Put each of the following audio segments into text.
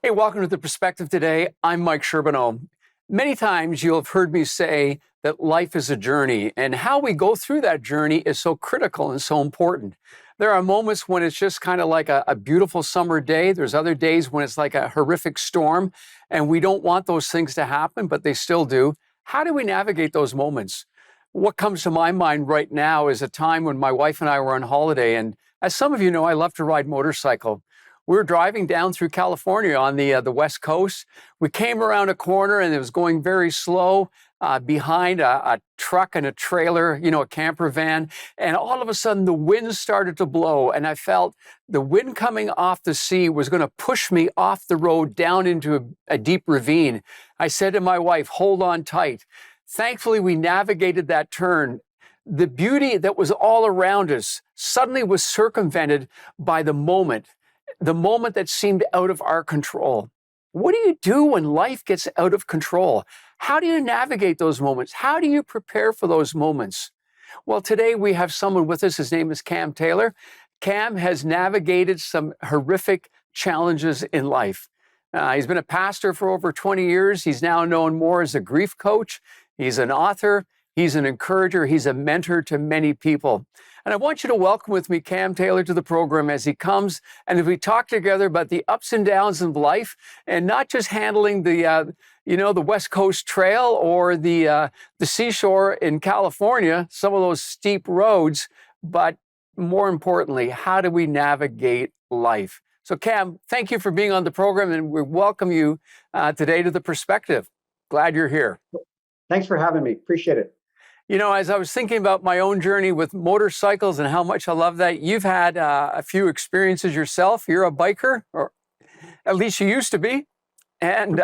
Hey, welcome to The Perspective today. I'm Mike Sherbino. Many times you'll have heard me say that life is a journey, and how we go through that journey is so critical and so important. There are moments when it's just kind of like a beautiful summer day. There's other days when it's like a horrific storm, and we don't want those things to happen, but they still do. How do we navigate those moments? What comes to my mind right now is a time when my wife and I were on holiday, and as some of you know, I love to ride motorcycle. We were driving down through California on the West Coast. We came around a corner and it was going very slow behind a truck and a trailer, a camper van. And all of a sudden the wind started to blow, and I felt the wind coming off the sea was going to push me off the road down into a deep ravine. I said to my wife, "Hold on tight." Thankfully, we navigated that turn. The beauty that was all around us suddenly was circumvented by the moment that seemed out of our control. What do you do when life gets out of control? How do you navigate those moments? How do you prepare for those moments? Well, today we have someone with us. His name is Cam Taylor. Cam has navigated some horrific challenges in life. He's been a pastor for over 20 years. He's now known more as a grief coach. He's an author. He's an encourager. He's a mentor to many people. And I want you to welcome with me Cam Taylor to the program as he comes, and as we talk together about the ups and downs of life, and not just handling the West Coast Trail or the seashore in California, some of those steep roads, but more importantly, how do we navigate life? So Cam, thank you for being on the program, and we welcome you today to The Perspective. Glad you're here. Thanks for having me. Appreciate it. As I was thinking about my own journey with motorcycles and how much I love that, you've had a few experiences yourself. You're a biker, or at least you used to be, and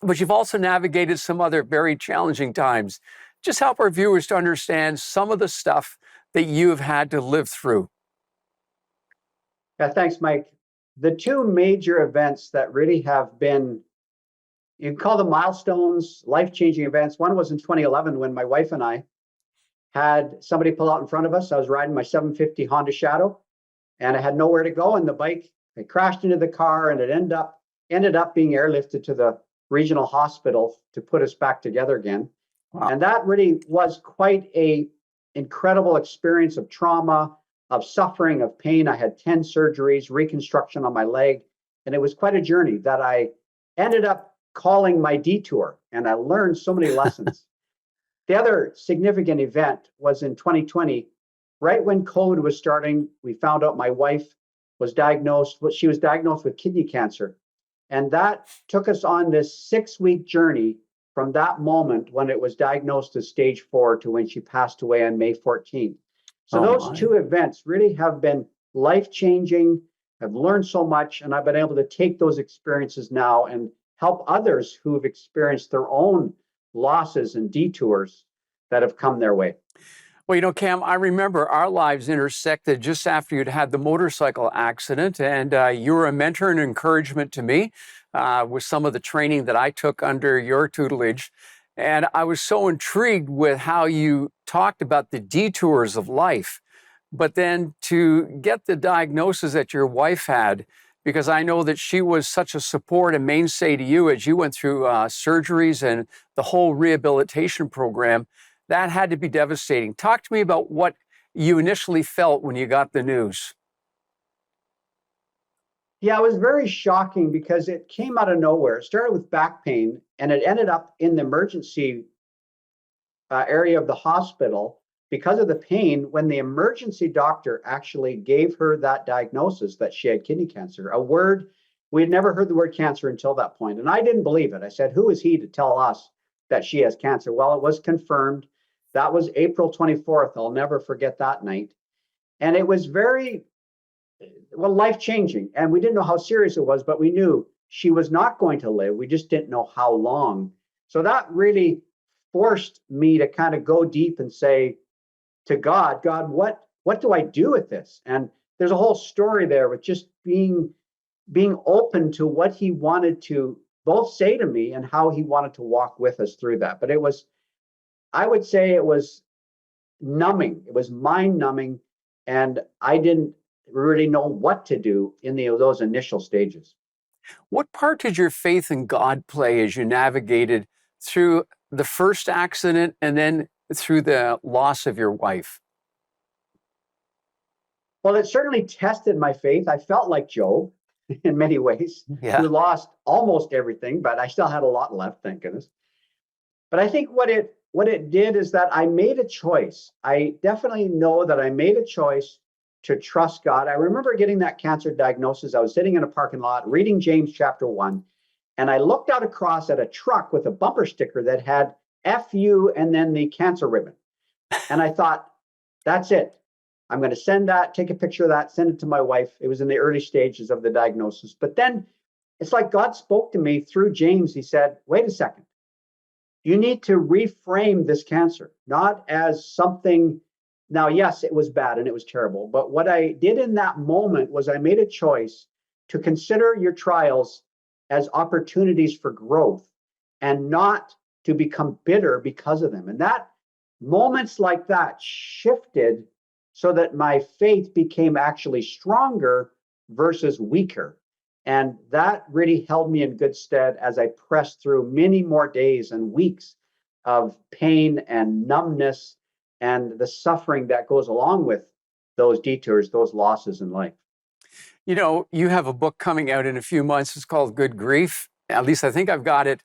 but you've also navigated some other very challenging times. Just help our viewers to understand some of the stuff that you have had to live through. Yeah, thanks, Mike. The two major events that really have been, you can call them milestones, life-changing events. One was in 2011 when my wife and I had somebody pull out in front of us. I was riding my 750 Honda Shadow, and I had nowhere to go. And the bike, it crashed into the car, and it ended up being airlifted to the regional hospital to put us back together again. Wow. And that really was quite a incredible experience of trauma, of suffering, of pain. I had 10 surgeries, reconstruction on my leg, and it was quite a journey that I ended up calling my detour, and I learned so many lessons. The other significant event was in 2020, right when COVID was starting. We found out my wife was diagnosed with kidney cancer. And that took us on this 6-week journey from that moment when it was diagnosed as stage 4 to when she passed away on May 14th. So those two events really have been life-changing. I've learned so much, and I've been able to take those experiences now and help others who have experienced their own losses and detours that have come their way. Well, Cam, I remember our lives intersected just after you'd had the motorcycle accident, and you were a mentor and encouragement to me with some of the training that I took under your tutelage. And I was so intrigued with how you talked about the detours of life, but then to get the diagnosis that your wife had, because I know that she was such a support and mainstay to you as you went through surgeries and the whole rehabilitation program. That had to be devastating. Talk to me about what you initially felt when you got the news. Yeah, it was very shocking because it came out of nowhere. It started with back pain, and it ended up in the emergency area of the hospital because of the pain. When the emergency doctor actually gave her that diagnosis that she had kidney cancer, we had never heard the word cancer until that point. And I didn't believe it. I said, who is he to tell us that she has cancer? Well, it was confirmed. That was April 24th. I'll never forget that night. And it was very, life-changing. And we didn't know how serious it was, but we knew she was not going to live. We just didn't know how long. So that really forced me to kind of go deep and say to God, what do I do with this? And there's a whole story there with just being open to what he wanted to both say to me and how he wanted to walk with us through that. But I would say it was numbing. It was mind numbing. And I didn't really know what to do in those initial stages. What part did your faith in God play as you navigated through the first accident and then through the loss of your wife? Well, it certainly tested my faith. I felt like Job in many ways, who Yeah. lost almost everything, but I still had a lot left, thank goodness. But I think what it did is that I made a choice. I definitely know that I made a choice to trust God. I remember getting that cancer diagnosis. I was sitting in a parking lot reading James chapter 1, and I looked out across at a truck with a bumper sticker that had FU and then the cancer ribbon. And I thought, that's it. I'm going to send that, take a picture of that, send it to my wife. It was in the early stages of the diagnosis. But then it's like God spoke to me through James. He said, wait a second. You need to reframe this cancer, not as something. Now, yes, it was bad and it was terrible. But what I did in that moment was I made a choice to consider your trials as opportunities for growth and not to become bitter because of them. And that moments like that shifted so that my faith became actually stronger versus weaker. And that really held me in good stead as I pressed through many more days and weeks of pain and numbness and the suffering that goes along with those detours, those losses in life. You know, you have a book coming out in a few months. It's called Good Grief. At least I think I've got it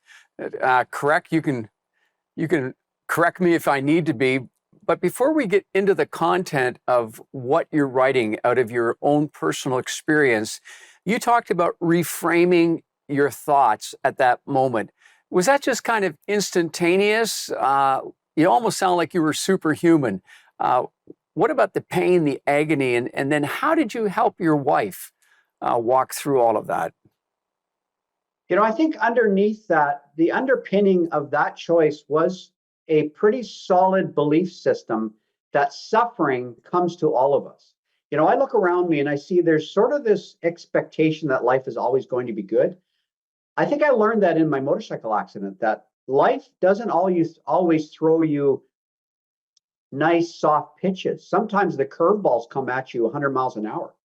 correct. You can correct me if I need to be. But before we get into the content of what you're writing out of your own personal experience, you talked about reframing your thoughts at that moment. Was that just kind of instantaneous? You almost sound like you were superhuman. Uh, what about the pain, the agony, and then how did you help your wife walk through all of that? I think underneath that, the underpinning of that choice was a pretty solid belief system that suffering comes to all of us. I look around me and I see there's sort of this expectation that life is always going to be good. I think I learned that in my motorcycle accident, that life doesn't always throw you nice, soft pitches. Sometimes the curveballs come at you 100 miles an hour.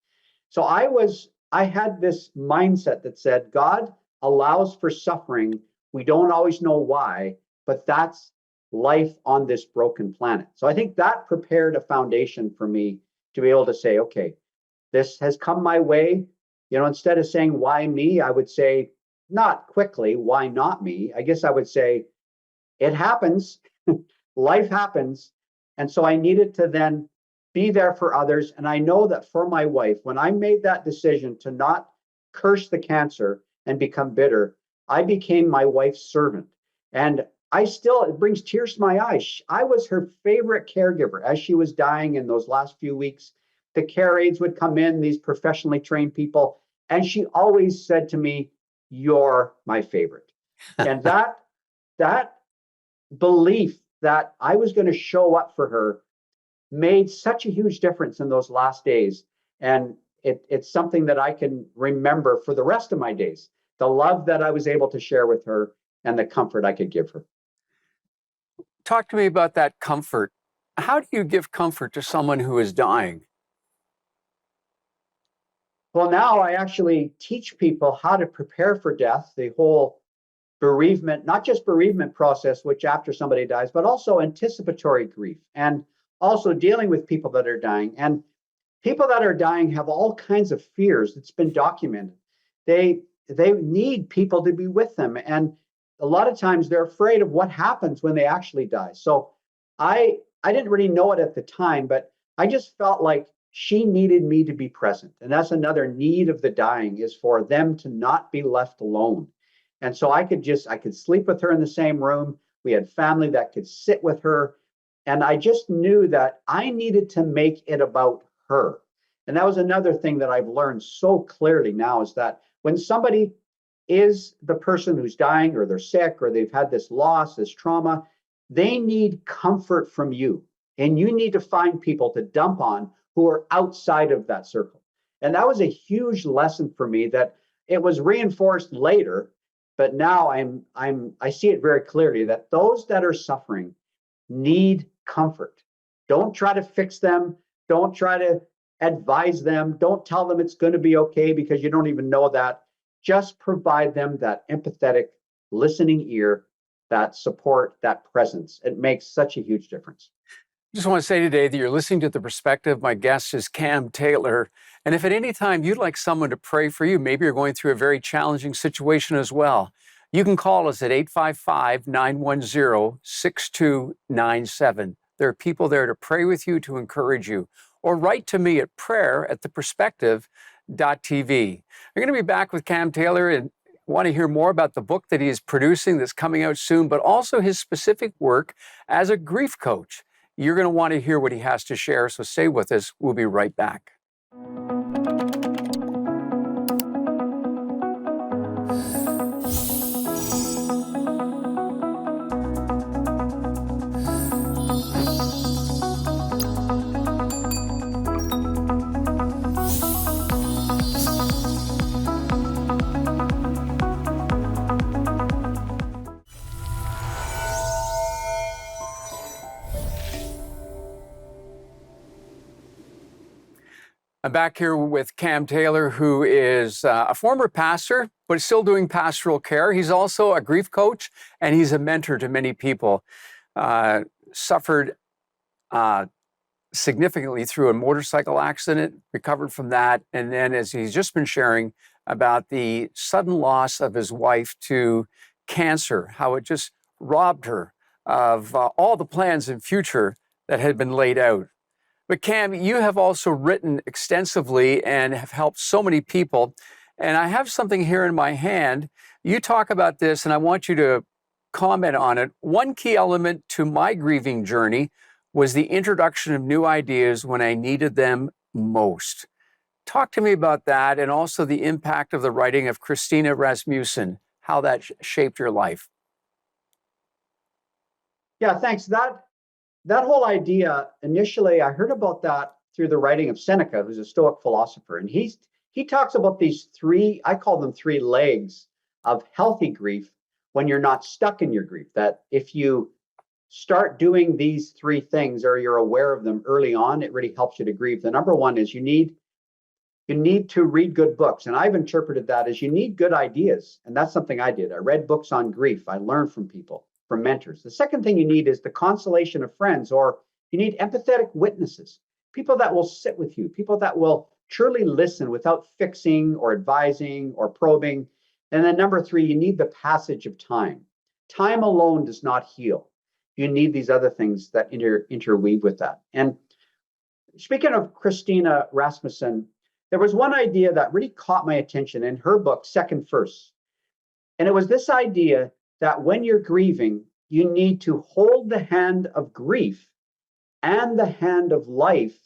So I had this mindset that said, God allows for suffering. We don't always know why, but that's life on this broken planet. So I think that prepared a foundation for me to be able to say, okay, this has come my way. Instead of saying, why me, I would say, not quickly, why not me? I guess I would say, it happens, life happens. And so I needed to then be there for others. And I know that for my wife, when I made that decision to not curse the cancer and become bitter, I became my wife's servant. And it brings tears to my eyes. I was her favorite caregiver as she was dying in those last few weeks. The care aides would come in, these professionally trained people, and she always said to me, "You're my favorite." And that belief that I was going to show up for her made such a huge difference in those last days. And it's something that I can remember for the rest of my days. The love that I was able to share with her and the comfort I could give her. Talk to me about that comfort. How do you give comfort to someone who is dying? Well, now I actually teach people how to prepare for death, the whole bereavement, not just bereavement process, which after somebody dies, but also anticipatory grief and also dealing with people that are dying. And people that are dying have all kinds of fears. It's been documented. They need people to be with them. And a lot of times they're afraid of what happens when they actually die. So I didn't really know it at the time, but I just felt like she needed me to be present. And that's another need of the dying, is for them to not be left alone. And so I could sleep with her in the same room. We had family that could sit with her. And I just knew that I needed to make it about her. And that was another thing that I've learned so clearly now, is that when somebody is the person who's dying, or they're sick, or they've had this loss, this trauma, they need comfort from you. And you need to find people to dump on who are outside of that circle. And that was a huge lesson for me, that it was reinforced later, but now I see it very clearly, that those that are suffering need comfort. Don't try to fix them. Don't try to advise them. Don't tell them it's going to be okay, because you don't even know that. just provide them that empathetic listening ear, that support, that presence. It makes such a huge difference. Just want to say today that you're listening to The Perspective. My guest is Cam Taylor. And if at any time you'd like someone to pray for you, maybe you're going through a very challenging situation as well, you can call us at 855-910-6297. There are people there to pray with you, to encourage you. Or write to me at prayer@theperspective.tv. We're going to be back with Cam Taylor and want to hear more about the book that he is producing that's coming out soon, but also his specific work as a grief coach. You're going to want to hear what he has to share, so stay with us. We'll be right back. I'm back here with Cam Taylor, who is a former pastor, but is still doing pastoral care. He's also a grief coach, and he's a mentor to many people. Suffered significantly through a motorcycle accident, recovered from that, and then, as he's just been sharing, about the sudden loss of his wife to cancer, how it just robbed her of all the plans and future that had been laid out. But Cam, you have also written extensively and have helped so many people. And I have something here in my hand. You talk about this, and I want you to comment on it. One key element to my grieving journey was the introduction of new ideas when I needed them most. Talk to me about that, and also the impact of the writing of Christina Rasmussen, how that shaped your life. Yeah, thanks. That whole idea, initially, I heard about that through the writing of Seneca, who's a Stoic philosopher. And he talks about these three, I call them three legs of healthy grief when you're not stuck in your grief. That if you start doing these three things or you're aware of them early on, it really helps you to grieve. The number one is you need to read good books. And I've interpreted that as you need good ideas. And that's something I did. I read books on grief. I learned from people, from mentors. The second thing you need is the consolation of friends, or you need empathetic witnesses, people that will sit with you, people that will truly listen without fixing or advising or probing. And then number three, you need the passage of time. Time alone does not heal. You need these other things that interweave with that. And speaking of Christina Rasmussen, there was one idea that really caught my attention in her book, Second First. And it was this idea that when you're grieving, you need to hold the hand of grief and the hand of life.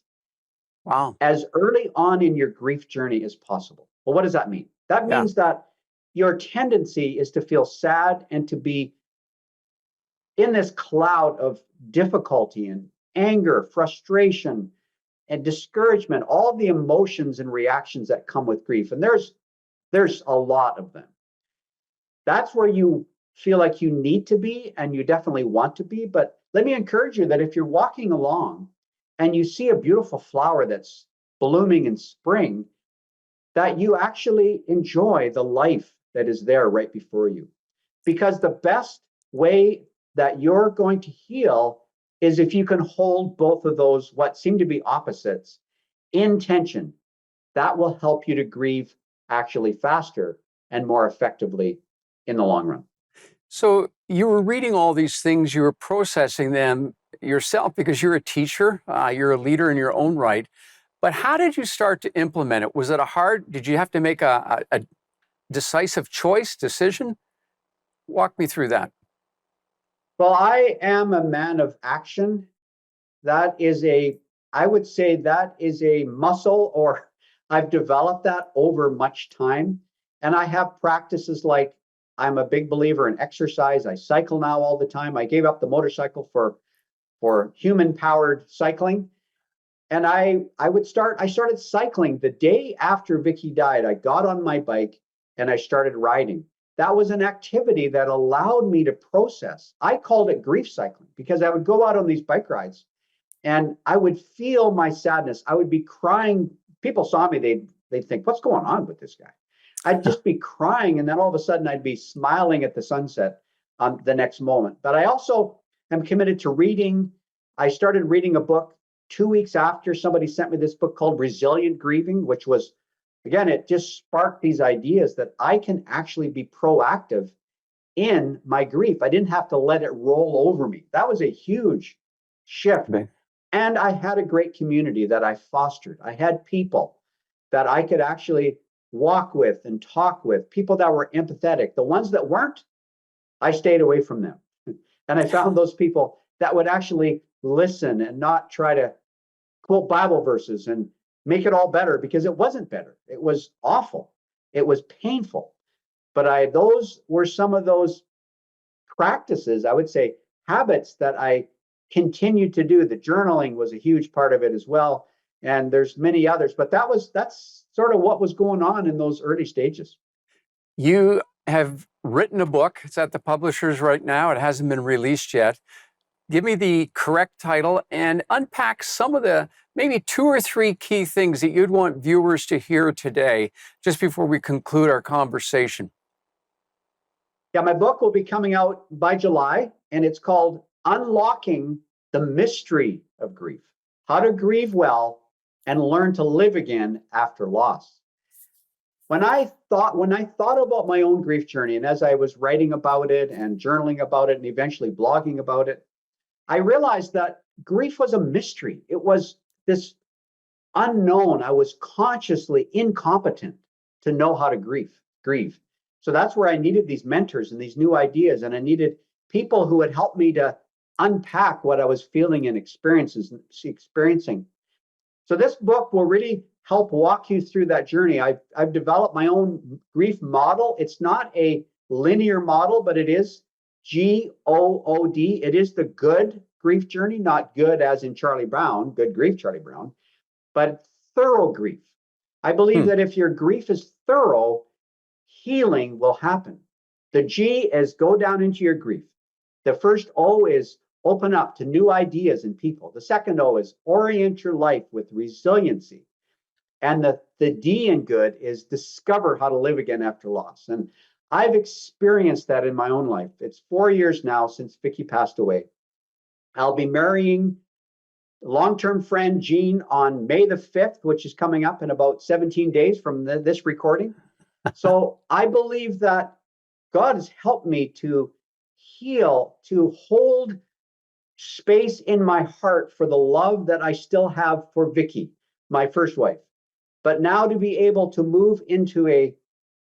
Wow. As early on in your grief journey as possible. Well, what does that mean? That means that your tendency is to feel sad and to be in this cloud of difficulty and anger, frustration, and discouragement, all the emotions and reactions that come with grief. And there's a lot of them. That's where you feel like you need to be, and you definitely want to be. But let me encourage you that if you're walking along and you see a beautiful flower that's blooming in spring, that you actually enjoy the life that is there right before you. Because the best way that you're going to heal is if you can hold both of those, what seem to be opposites, in tension. That will help you to grieve actually faster and more effectively in the long run. So you were reading all these things, you were processing them yourself because you're a teacher, you're a leader in your own right. But how did you start to implement it? Was it did you have to make a decisive decision? Walk me through that. Well, I am a man of action. I would say that is a muscle, or I've developed that over much time. And I have practices like, I'm a big believer in exercise. I cycle now all the time. I gave up the motorcycle for human-powered cycling. And I started cycling the day after Vicky died. I got on my bike and I started riding. That was an activity that allowed me to process. I called it grief cycling because I would go out on these bike rides and I would feel my sadness. I would be crying. People saw me, they'd think, what's going on with this guy? I'd just be crying, and then all of a sudden I'd be smiling at the sunset the next moment. But I also am committed to reading. I started reading a book 2 weeks after somebody sent me this book called Resilient Grieving, which was, again, it just sparked these ideas that I can actually be proactive in my grief. I didn't have to let it roll over me. That was a huge shift. Right. And I had a great community that I fostered. I had people that I could actually walk with and talk with, people that were empathetic. The ones that weren't, I stayed away from them. And I found those people that would actually listen and not try to quote Bible verses and make it all better, because it wasn't better. It was awful. It was painful. But those were some of those practices, I would say, habits that I continued to do. The journaling was a huge part of it as well. And there's many others, but that's sort of what was going on in those early stages. You have written a book. It's at the publishers right now. It hasn't been released yet. Give me the correct title and unpack some of the maybe 2 or 3 key things that you'd want viewers to hear today, just before we conclude our conversation. Yeah, my book will be coming out by July, and it's called Unlocking the Mystery of Grief: How to Grieve Well and Learn to Live Again After Loss. When I thought about my own grief journey, and as I was writing about it and journaling about it and eventually blogging about it, I realized that grief was a mystery. It was this unknown. I was consciously incompetent to know how to grieve. So that's where I needed these mentors and these new ideas, and I needed people who would help me to unpack what I was feeling and experiencing. So this book will really help walk you through that journey. I've developed my own grief model. It's not a linear model, but it is GOOD. It is the good grief journey, not good as in Charlie Brown, good grief Charlie Brown, but thorough grief. I believe that if your grief is thorough, healing will happen. The G is go down into your grief. The first O is open up to new ideas and people. The second O is orient your life with resiliency. And the D in good is discover how to live again after loss. And I've experienced that in my own life. It's 4 years now since Vicki passed away. I'll be marrying long-term friend Jean on May the 5th, which is coming up in about 17 days from this recording. So I believe that God has helped me to heal, to hold space in my heart for the love that I still have for Vicki, my first wife. But now to be able to move into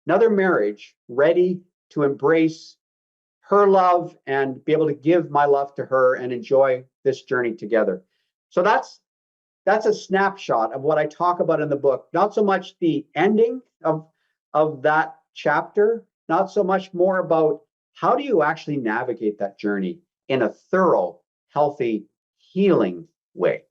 another marriage, ready to embrace her love and be able to give my love to her and enjoy this journey together. So that's a snapshot of what I talk about in the book. Not so much the ending of that chapter, not so much more about how do you actually navigate that journey in a thorough, healthy, healing way.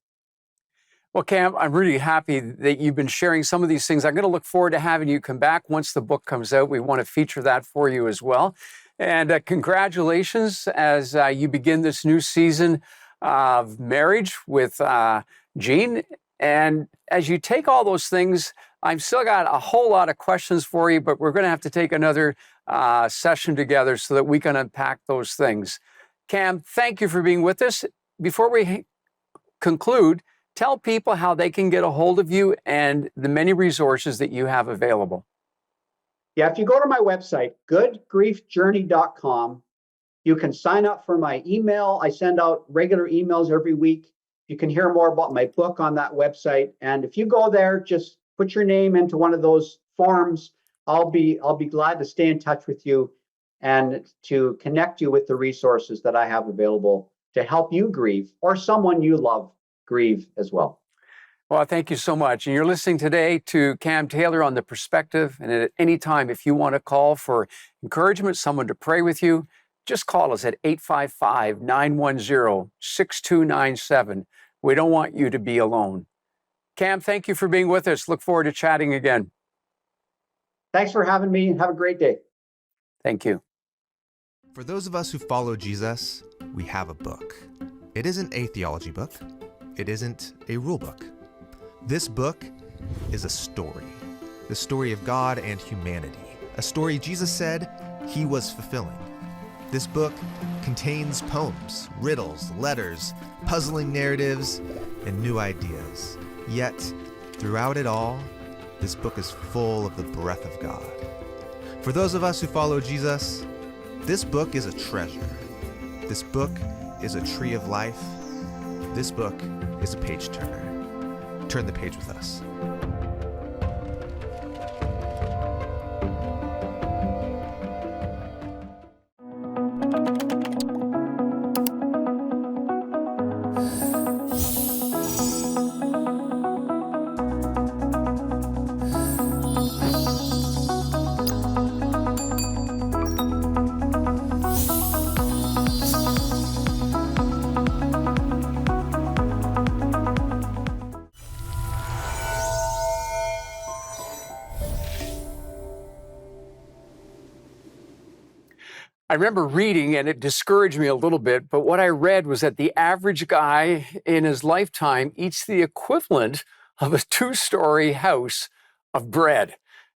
Well, Cam, I'm really happy that you've been sharing some of these things. I'm going to look forward to having you come back once the book comes out. We want to feature that for you as well. And congratulations as you begin this new season of marriage with Jean. And as you take all those things, I've still got a whole lot of questions for you, but we're going to have to take another session together so that we can unpack those things. Cam, thank you for being with us. Before we conclude, tell people how they can get a hold of you and the many resources that you have available. Yeah, if you go to my website, goodgriefjourney.com, you can sign up for my email. I send out regular emails every week. You can hear more about my book on that website. And if you go there, just put your name into one of those forms. I'll be glad to stay in touch with you and to connect you with the resources that I have available to help you grieve, or someone you love grieve as well. Well, thank you so much. And you're listening today to Cam Taylor on The Perspective. And at any time, if you want to call for encouragement, someone to pray with you, just call us at 855-910-6297. We don't want you to be alone. Cam, thank you for being with us. Look forward to chatting again. Thanks for having me, and have a great day. Thank you. For those of us who follow Jesus, we have a book. It isn't a theology book. It isn't a rule book. This book is a story. the story of God and humanity, a story Jesus said he was fulfilling. This book contains poems, riddles, letters, puzzling narratives, and new ideas. Yet, throughout it all, this book is full of the breath of God. For those of us who follow Jesus, this book is a treasure. This book is a tree of life. This book is a page turner. Turn the page with us. I remember reading, and it discouraged me a little bit, but what I read was that the average guy in his lifetime eats the equivalent of a two-story house of bread.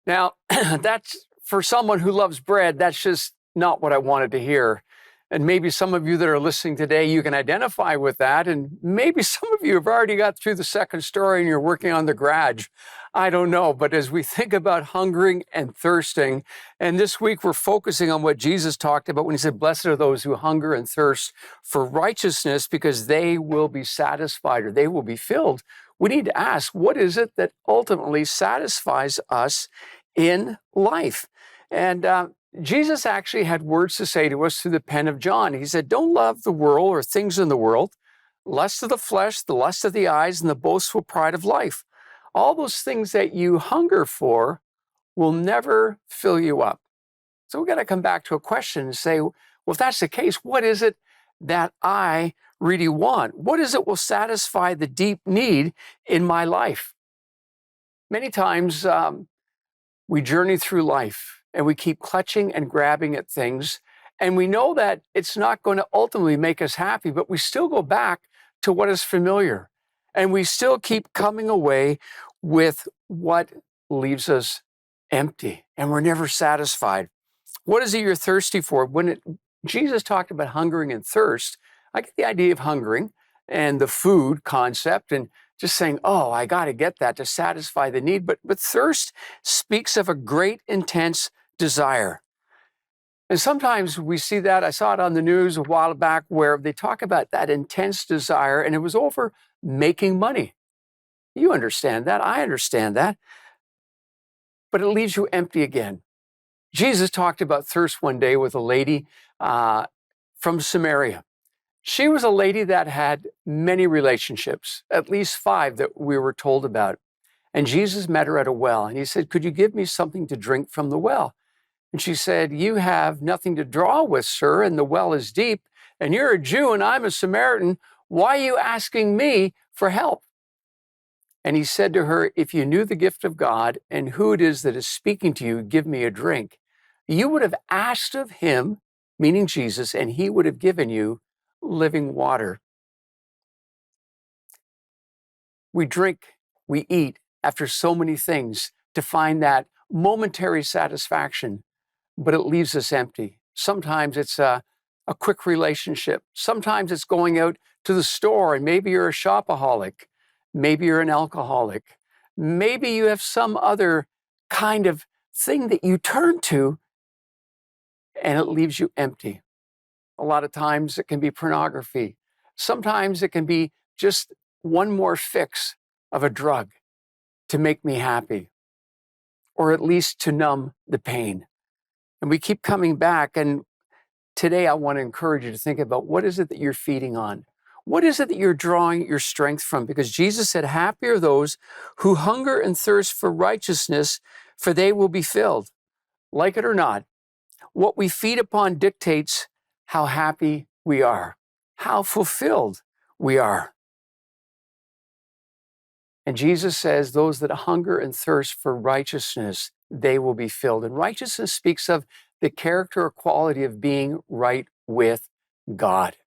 Now, that's for someone who loves bread, that's just not what I wanted to hear. And maybe some of you that are listening today, you can identify with that. And maybe some of you have already got through the second story and you're working on the garage. I don't know. But as we think about hungering and thirsting, and this week we're focusing on what Jesus talked about when he said, blessed are those who hunger and thirst for righteousness because they will be satisfied or they will be filled. We need to ask, what is it that ultimately satisfies us in life? And Jesus actually had words to say to us through the pen of John. He said, don't love the world or things in the world, lust of the flesh, the lust of the eyes, and the boastful pride of life. All those things that you hunger for will never fill you up. So we've got to come back to a question and say, well, if that's the case, what is it that I really want? What is it will satisfy the deep need in my life? Many times we journey through life and we keep clutching and grabbing at things, and we know that it's not going to ultimately make us happy, but we still go back to what is familiar, and we still keep coming away with what leaves us empty, and we're never satisfied. What is it you're thirsty for? Jesus talked about hungering and thirst, I get the idea of hungering and the food concept and just saying, oh, I got to get that to satisfy the need. But thirst speaks of a great, intense desire. And sometimes we see that. I saw it on the news a while back where they talk about that intense desire, and it was over making money. You understand that. I understand that. But it leaves you empty again. Jesus talked about thirst one day with a lady from Samaria. She was a lady that had many relationships, at least 5 that we were told about. And Jesus met her at a well, and he said, could you give me something to drink from the well? And she said, you have nothing to draw with, sir, and the well is deep, and you're a Jew and I'm a Samaritan. Why are you asking me for help? And he said to her, if you knew the gift of God and who it is that is speaking to you, give me a drink, you would have asked of him, meaning Jesus, and he would have given you living water. We drink, we eat after so many things to find that momentary satisfaction, but it leaves us empty. Sometimes it's a quick relationship. Sometimes it's going out to the store, and maybe you're a shopaholic. Maybe you're an alcoholic. Maybe you have some other kind of thing that you turn to, and it leaves you empty. A lot of times it can be pornography. Sometimes it can be just one more fix of a drug to make me happy, or at least to numb the pain. And we keep coming back. And today I want to encourage you to think about, what is it that you're feeding on? What is it that you're drawing your strength from? Because Jesus said, happy are those who hunger and thirst for righteousness, for they will be filled. Like it or not, what we feed upon dictates how happy we are, how fulfilled we are. And Jesus says, those that hunger and thirst for righteousness, they will be filled. And righteousness speaks of the character or quality of being right with God.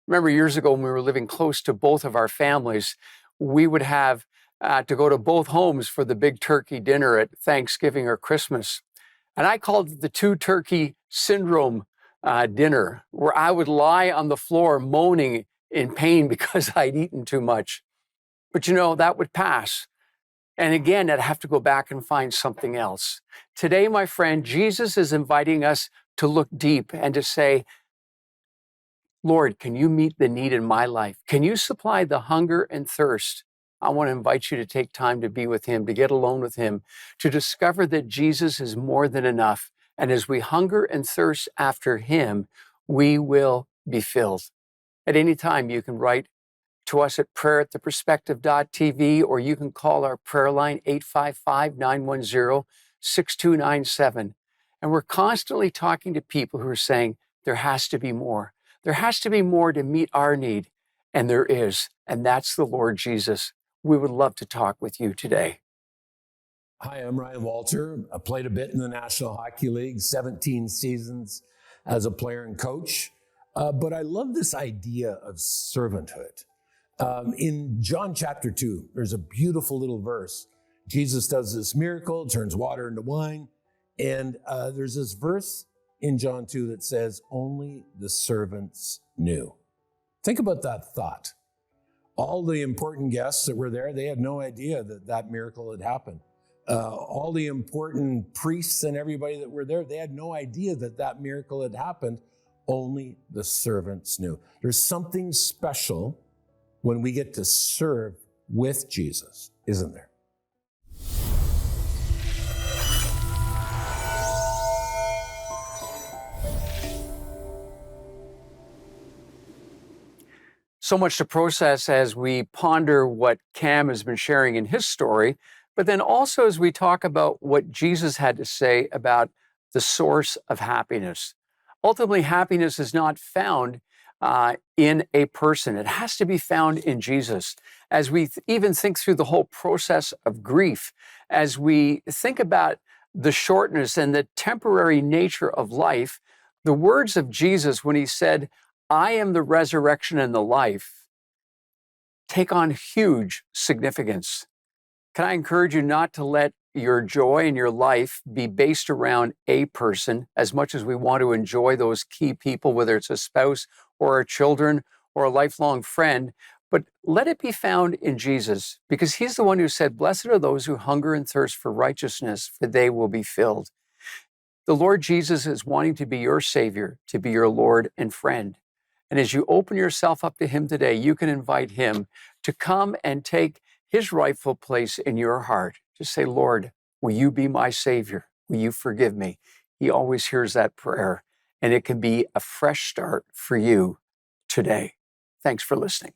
Remember years ago when we were living close to both of our families, we would have to go to both homes for the big turkey dinner at Thanksgiving or Christmas. And I called it the two turkey syndrome dinner, where I would lie on the floor moaning in pain because I'd eaten too much. But you know, that would pass. And again, I'd have to go back and find something else. Today, my friend, Jesus is inviting us to look deep and to say, Lord, can you meet the need in my life? Can you supply the hunger and thirst? I want to invite you to take time to be with him, to get alone with him, to discover that Jesus is more than enough. And as we hunger and thirst after him, we will be filled. At any time, you can write to us at prayer@theperspective.tv, or you can call our prayer line 855-910-6297. And we're constantly talking to people who are saying, there has to be more. There has to be more to meet our need. And there is. And that's the Lord Jesus. We would love to talk with you today. Hi, I'm Ryan Walter. I played a bit in the National Hockey League, 17 seasons as a player and coach. But I love this idea of servanthood. In John chapter 2, there's a beautiful little verse. Jesus does this miracle, turns water into wine. And there's this verse in John 2 that says, only the servants knew. Think about that thought. All the important guests that were there, they had no idea that that miracle had happened. All the important priests and everybody that were there, they had no idea that that miracle had happened. Only the servants knew. There's something special when we get to serve with Jesus, isn't there? So much to process as we ponder what Cam has been sharing in his story, but then also as we talk about what Jesus had to say about the source of happiness. Ultimately, happiness is not found in a person. It has to be found in Jesus. As we even think through the whole process of grief, as we think about the shortness and the temporary nature of life, the words of Jesus when he said, I am the resurrection and the life, take on huge significance. Can I encourage you not to let your joy in your life be based around a person as much as we want to enjoy those key people, whether it's a spouse or our children or a lifelong friend, but let it be found in Jesus, because he's the one who said, blessed are those who hunger and thirst for righteousness, for they will be filled. The Lord Jesus is wanting to be your Savior, to be your Lord and friend. And as you open yourself up to him today, you can invite him to come and take his rightful place in your heart. Just say, Lord, will you be my Savior? Will you forgive me? He always hears that prayer, and it can be a fresh start for you today. Thanks for listening.